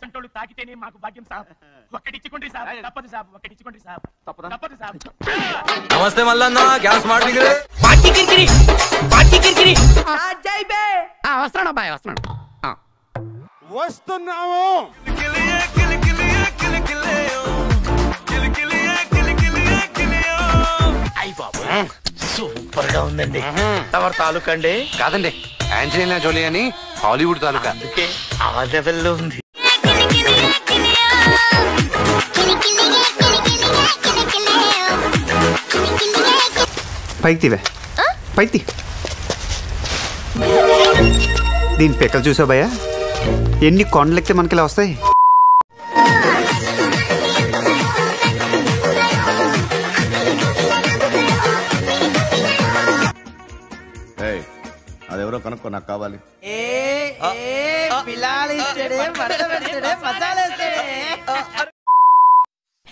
సంటోళ్ళు తాకితేనే మాకు భాగ్యం సాబ్. ఒక్కటిచ్చుకోండి సాబ్, తప్పదు సాబ్, ఒక్కటిచ్చుకోండి సాబ్, తప్పదు సాబ్. నమస్తే మల్లన్న, గ్యాస్ మార్టింగ్ వస్తున్నాడు అబ్బాయి, వస్తున్నాడు. వస్తున్నాము. సూపర్ గా ఉందండి. ఎవరి తాలూకా అండి? కాదండి, ఆంజలీనా జోలీ అని హాలీవుడ్ తాలూకా. అందుకే ఆ లెవెల్లో ఉంది. పైకి తీవే, పైకి తీ. దీని పెక్కలు చూసావు భయ్యా, ఎన్ని కొండలెక్కితే మనకి ఇలా వస్తాయి. అదెవరో కనుక్కో, నాకు కావాలి.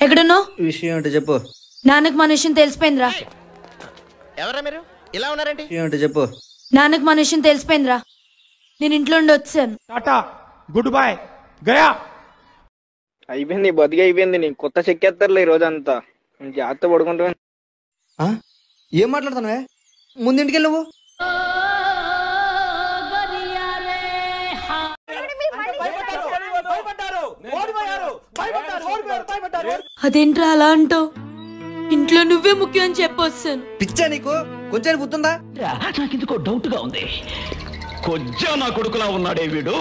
ఎక్కడున్నావు? విషయం ఏంటో చెప్పు. నాన్నకు మన విషయం తెలిసిపోయిందిరా. ఎవరా మీరు ఇలా ఉన్నారండి? విషయం ఏంటో చెప్పు. నాన్నకు మన విషయం తెలిసిపోయిందిరా. నేను ఇంట్లో ఉండి వచ్చాను. Tata, good bye, Gaya. అయిపోయింది, బతికి అయిపోయింది. నీకు కొత్త చెక్కేస్తారులే ఈ రోజంతా. జాగ్రత్త పడుకుంటా. ఏం మాట్లాడుతున్నావే? ముందింటికి నువ్వు. అదేంట్రా అలా అంటావు? ఇంట్లో నువ్వే ముఖ్యం అని చెప్పొస్తాను. పిచ్చా నీకు? కొంచెం గుర్తుందా? నాకెందుకో డౌట్ గా ఉంది. కొంచెం నా కొడుకులా ఉన్నాడే వీడు.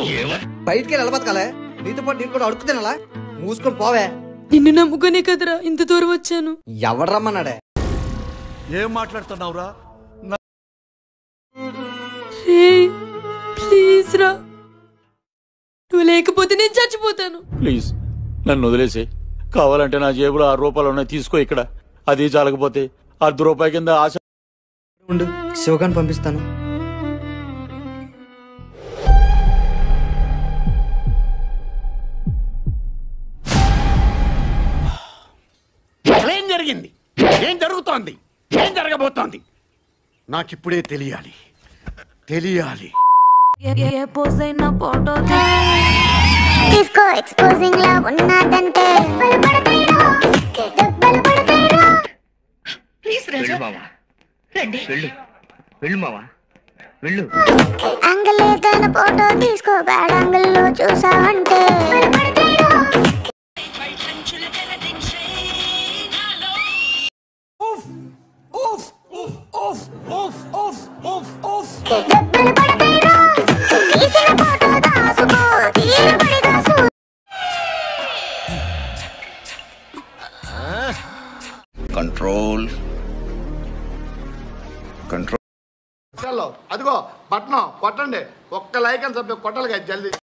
బయటికి వెళ్ళి బతకాలే. నీతో పాటు నేను కూడా అడుగు తినాలా? మూసుకొని పోవే. నిన్ను నమ్ముకునే కదరా ఇంత దూరం వచ్చాను. ఎవరు రమ్మన్నాడే? ఏం మాట్లాడుతున్నావురా? ప్లీజ్ రా, నువ్వు లేకపోతే నేను చచ్చిపోతాను. ప్లీజ్ నన్ను వదిలేసి, కావాలంటే నా జేబులో 6 రూపాయలు ఉన్నాయి, తీసుకో. ఇక్కడ అది చాలకపోతే 10 రూపాయల కింద ఆశ. ఉండు, శివగాన్ని పంపిస్తాను. ఏం జరిగింది? ఏం జరుగుతోంది? ఏం జరగబోతోంది? నాకిప్పుడే తెలియాలి. తీసుకో ఎక్స్పోజింగ్ లా ఉన్నదంటే ప్లీజ్ రాజా, వెళ్ళు మావా, వెళ్ళు. యాంగిల్ ఏదైనా ఫోటో తీసుకో, బ్యాడ్ యాంగిల్ లో చూసావంటే కంట్రోల్. అదిగో బట్నం కొట్టండి. ఒక్క లైక్ అని సభ్య కొట్టాలి కదా జల్దీ.